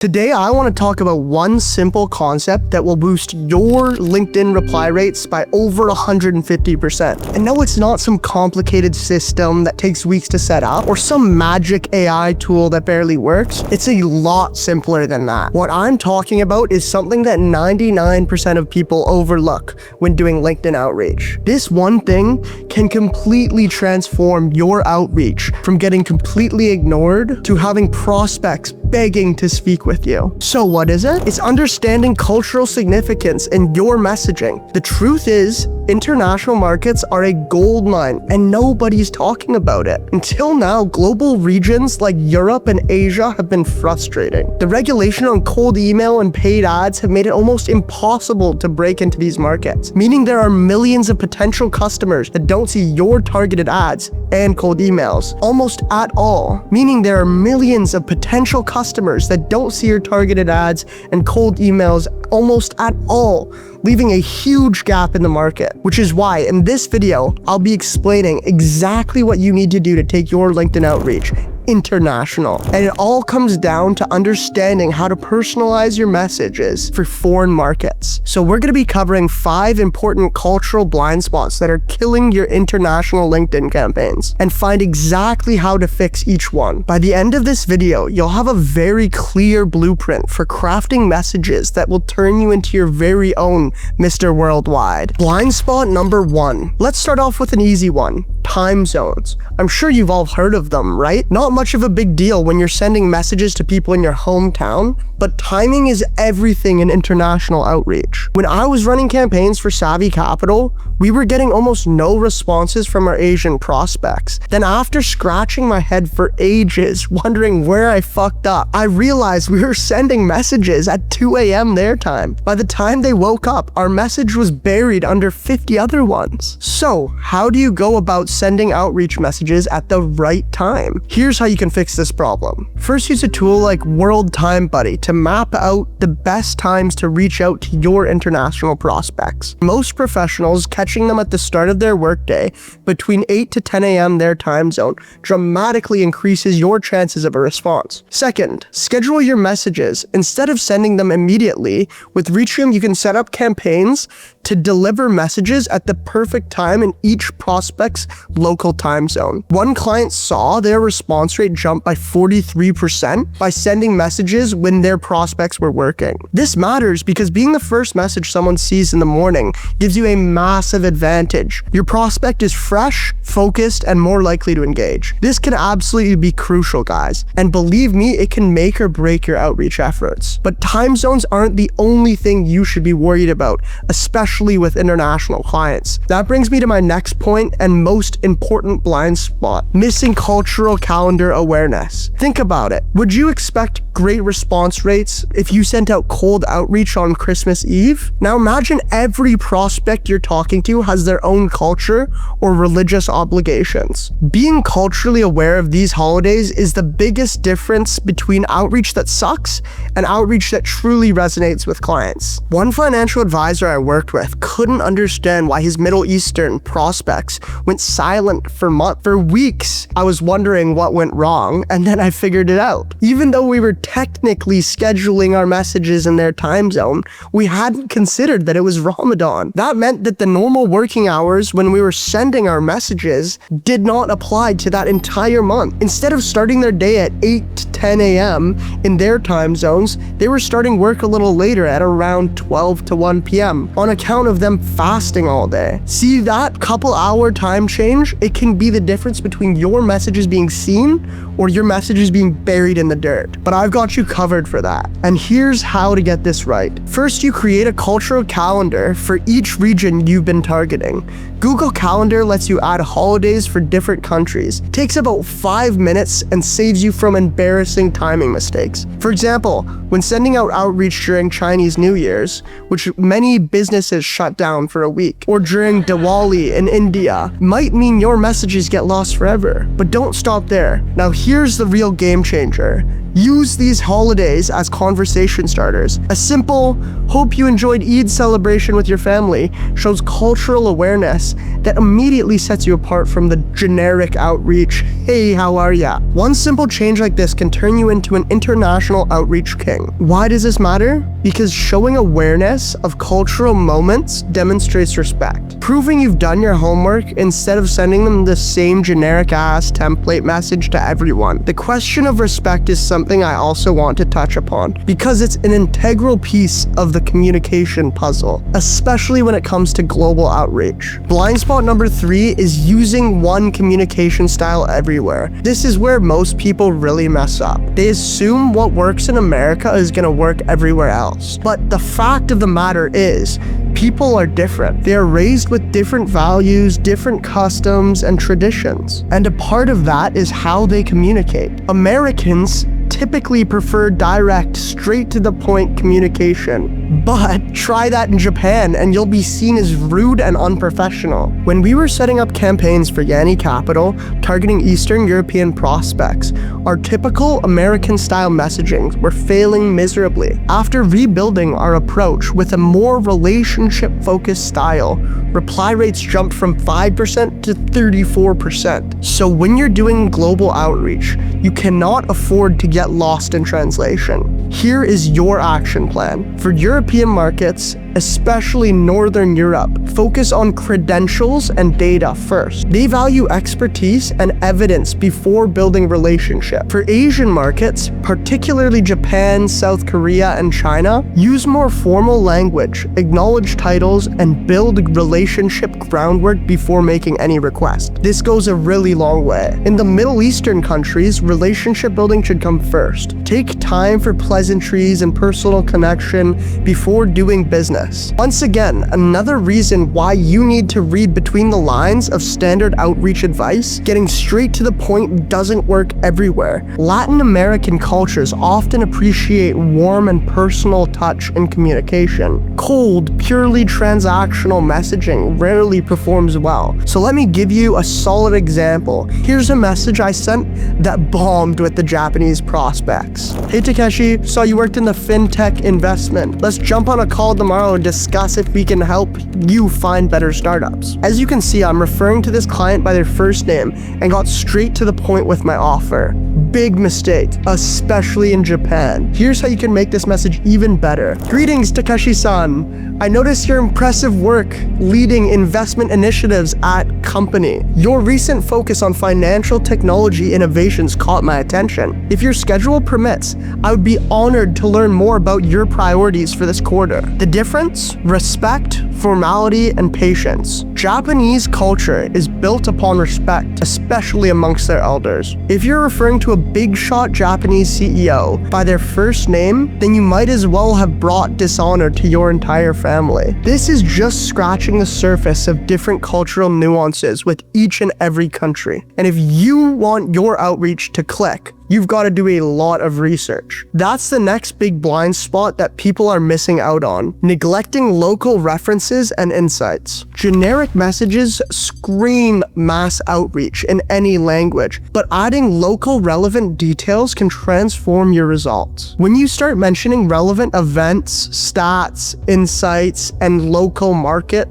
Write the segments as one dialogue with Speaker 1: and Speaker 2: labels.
Speaker 1: Today, I want to talk about one simple concept that will boost your LinkedIn reply rates by over 150%. And no, it's not some complicated system that takes weeks to set up or some magic AI tool that barely works. It's a lot simpler than that. What I'm talking about is something that 99% of people overlook when doing LinkedIn outreach. This one thing can completely transform your outreach from getting completely ignored to having prospects begging to speak with you. So what is it? It's understanding cultural significance in your messaging. The truth is, international markets are a goldmine and nobody's talking about it. Until now, global regions like Europe and Asia have been frustrating. The regulation on cold email and paid ads have made it almost impossible to break into these markets, meaning there are millions of potential customers that don't see your targeted ads and cold emails almost at all, meaning there are millions of potential customers that don't see your targeted ads and cold emails almost at all, leaving a huge gap in the market, which is why in this video, I'll be explaining exactly what you need to do to take your LinkedIn outreach international. And it all comes down to understanding how to personalize your messages for foreign markets. So we're going to be covering 5 important cultural blind spots that are killing your international LinkedIn campaigns and find exactly how to fix each one. By the end of this video, you'll have a very clear blueprint for crafting messages that will turn you into your very own Mr. Worldwide. Blind spot number 1. Let's start off with an easy one. Time zones. I'm sure you've all heard of them, right? Not much of a big deal when you're sending messages to people in your hometown, but timing is everything in international outreach. When I was running campaigns for Savvy Capital, we were getting almost no responses from our Asian prospects. Then after scratching my head for ages, wondering where I fucked up, I realized we were sending messages at 2 a.m. their time. By the time they woke up, our message was buried under 50 other ones. So, how do you go about sending outreach messages at the right time? Here's how you can fix this problem. First, use a tool like World Time Buddy to map out the best times to reach out to your international prospects. Most professionals, catching them at the start of their workday between 8 to 10 a.m. their time zone dramatically increases your chances of a response. Second, schedule your messages. Instead of sending them immediately, with Retrium you can set up campaigns to deliver messages at the perfect time in each prospect's local time zone. One client saw their response rate jump by 43% by sending messages when their prospects were working. This matters because being the first message someone sees in the morning gives you a massive advantage. Your prospect is fresh, focused, and more likely to engage. This can absolutely be crucial, guys. And believe me, it can make or break your outreach efforts. But time zones aren't the only thing you should be worried about, especially with international clients. That brings me to my next point and most important blind spot: missing cultural calendar awareness. Think about it. Would you expect great response rates if you sent out cold outreach on Christmas Eve? Now imagine every prospect you're talking to has their own culture or religious obligations. Being culturally aware of these holidays is the biggest difference between outreach that sucks and outreach that truly resonates with clients. One financial advisor I worked with couldn't understand why his Middle Eastern prospects went silent for weeks. I was wondering what went wrong, and then I figured it out. Even though we were technically scheduling our messages in their time zone, we hadn't considered that it was Ramadan. That meant that the normal working hours when we were sending our messages did not apply to that entire month. Instead of starting their day at 8 to 10 a.m. in their time zones, they were starting work a little later at around 12 to 1 p.m. on account of them fasting all day. See that couple hour time change? It can be the difference between your messages being seen or your messages being buried in the dirt. But I've got you covered for that. And here's how to get this right. First, you create a cultural calendar for each region you've been targeting. Google Calendar lets you add holidays for different countries. It takes about 5 minutes and saves you from embarrassing timing mistakes. For example, when sending out outreach during Chinese New Year's, which many businesses shut down for a week, or during Diwali in India, might mean your messages get lost forever. But don't stop there. Now here's the real game changer. Use these holidays as conversation starters. A simple, "hope you enjoyed Eid celebration with your family" shows cultural awareness that immediately sets you apart from the generic outreach, "hey, how are ya?" One simple change like this can turn you into an international outreach king. Why does this matter? Because showing awareness of cultural moments demonstrates respect. Proving you've done your homework instead of sending them the same generic-ass template message to everyone. The question of respect is something I also want to touch upon, because it's an integral piece of the communication puzzle, especially when it comes to global outreach. Blind spot number 3 is using one communication style everywhere. This is where most people really mess up. They assume what works in America is going to work everywhere else. But the fact of the matter is, people are different. They are raised with different values, different customs, and traditions. And a part of that is how they communicate. Americans typically prefer direct, straight-to-the-point communication. But try that in Japan and you'll be seen as rude and unprofessional. When we were setting up campaigns for Yanni Capital, targeting Eastern European prospects, our typical American-style messaging were failing miserably. After rebuilding our approach with a more relationship-focused style, reply rates jumped from 5% to 34%. So when you're doing global outreach, you cannot afford to get lost in translation. Here is your action plan. For European markets, especially Northern Europe, focus on credentials and data first. They value expertise and evidence before building relationship. For Asian markets, particularly Japan, South Korea, and China, use more formal language, acknowledge titles, and build relationship groundwork before making any request. This goes a really long way. In the Middle Eastern countries, relationship building should come first. Take time for pleasantries and personal connection before doing business. Once again, another reason why you need to read between the lines of standard outreach advice. Getting straight to the point doesn't work everywhere. Latin American cultures often appreciate warm and personal touch in communication. Cold, purely transactional messaging rarely performs well. So let me give you a solid example. Here's a message I sent that bombed with the Japanese prospects. "Hey Takeshi, saw you worked in the fintech investment. Let's jump on a call tomorrow and discuss if we can help you find better startups." As you can see, I'm referring to this client by their first name and got straight to the point with my offer. Big mistake, especially in Japan. Here's how you can make this message even better. "Greetings, Takeshi-san. I noticed your impressive work leading investment initiatives at company. Your recent focus on financial technology innovations caught my attention. If your schedule permits, I would be honored to learn more about your priorities for this quarter." The difference? Respect, formality, and patience. Japanese culture is built upon respect, especially amongst their elders. If you're referring to a big shot Japanese CEO by their first name, then you might as well have brought dishonor to your entire family. This is just scratching the surface of different cultural nuances with each and every country. And if you want your outreach to click, you've got to do a lot of research. That's the next big blind spot that people are missing out on, neglecting local references and insights. Generic messages scream mass outreach in any language, but adding local relevant details can transform your results. When you start mentioning relevant events, stats, insights, and local market,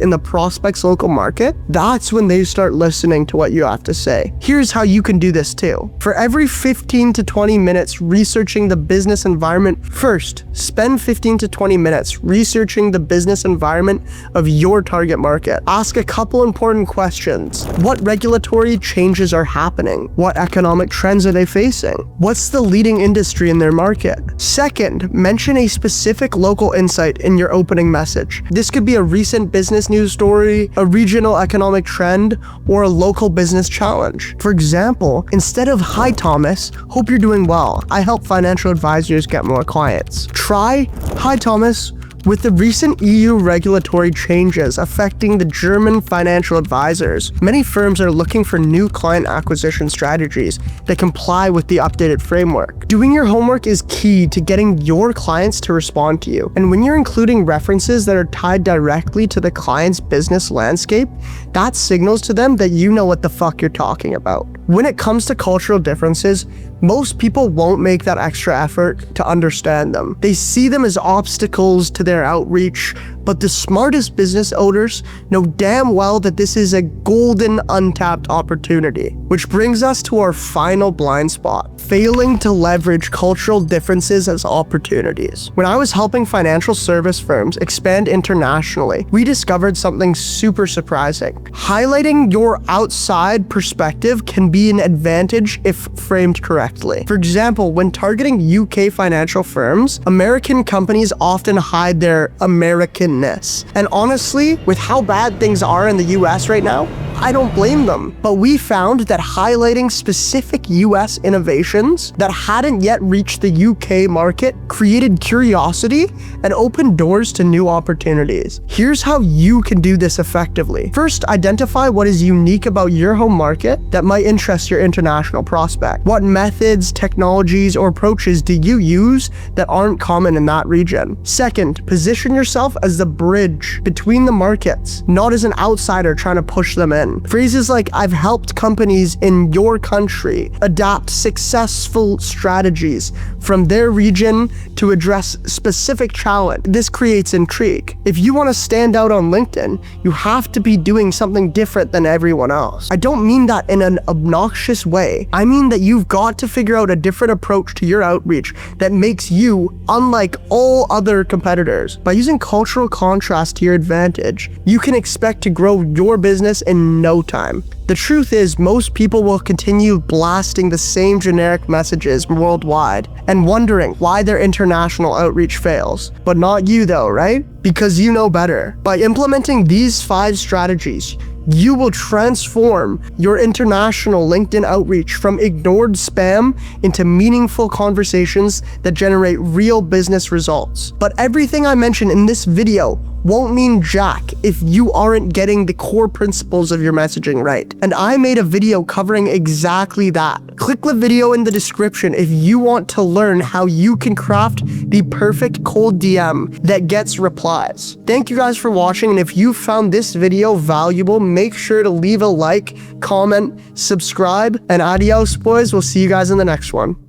Speaker 1: in the prospect's local market, that's when they start listening to what you have to say. Here's how you can do this too. For every 15 to 20 minutes researching the business environment, first, spend 15 to 20 minutes researching the business environment of your target market. Ask a couple important questions. What regulatory changes are happening? What economic trends are they facing? What's the leading industry in their market? Second, mention a specific local insight in your opening message. This could be a recent business news story, a regional economic trend, or a local business challenge. For example, instead of "Hi Thomas, hope you're doing well. I help financial advisors get more clients." Try "Hi Thomas, with the recent EU regulatory changes affecting the German financial advisors, many firms are looking for new client acquisition strategies that comply with the updated framework." Doing your homework is key to getting your clients to respond to you. And when you're including references that are tied directly to the client's business landscape, that signals to them that you know what the fuck you're talking about. When it comes to cultural differences, most people won't make that extra effort to understand them. They see them as obstacles to their outreach, but the smartest business owners know damn well that this is a golden untapped opportunity. Which brings us to our final blind spot: failing to leverage cultural differences as opportunities. When I was helping financial service firms expand internationally, we discovered something super surprising. Highlighting your outside perspective can be an advantage if framed correctly. For example, when targeting UK financial firms, American companies often hide their Americanness. And honestly, with how bad things are in the US right now, I don't blame them. But we found that highlighting specific US innovations that hadn't yet reached the UK market created curiosity and opened doors to new opportunities. Here's how you can do this effectively. First, identify what is unique about your home market that might interest your international prospect. What methods, technologies, or approaches do you use that aren't common in that region? Second, position yourself as the bridge between the markets, not as an outsider trying to push them in. Phrases like "I've helped companies in your country adopt successful strategies from their region to address specific challenge." This creates intrigue. If you want to stand out on LinkedIn, you have to be doing something different than everyone else. I don't mean that in an obnoxious way. I mean that you've got to figure out a different approach to your outreach that makes you unlike all other competitors. By using cultural contrast to your advantage, you can expect to grow your business in no time. The truth is, most people will continue blasting the same generic messages worldwide and wondering why their international outreach fails. But not you though, right? Because you know better. By implementing these 5 strategies, you will transform your international LinkedIn outreach from ignored spam into meaningful conversations that generate real business results. But everything I mentioned in this video won't mean jack if you aren't getting the core principles of your messaging right. And I made a video covering exactly that. Click the video in the description if you want to learn how you can craft the perfect cold DM that gets replies. Thank you guys for watching, and if you found this video valuable, make sure to leave a like, comment, subscribe, and adios boys. We'll see you guys in the next one.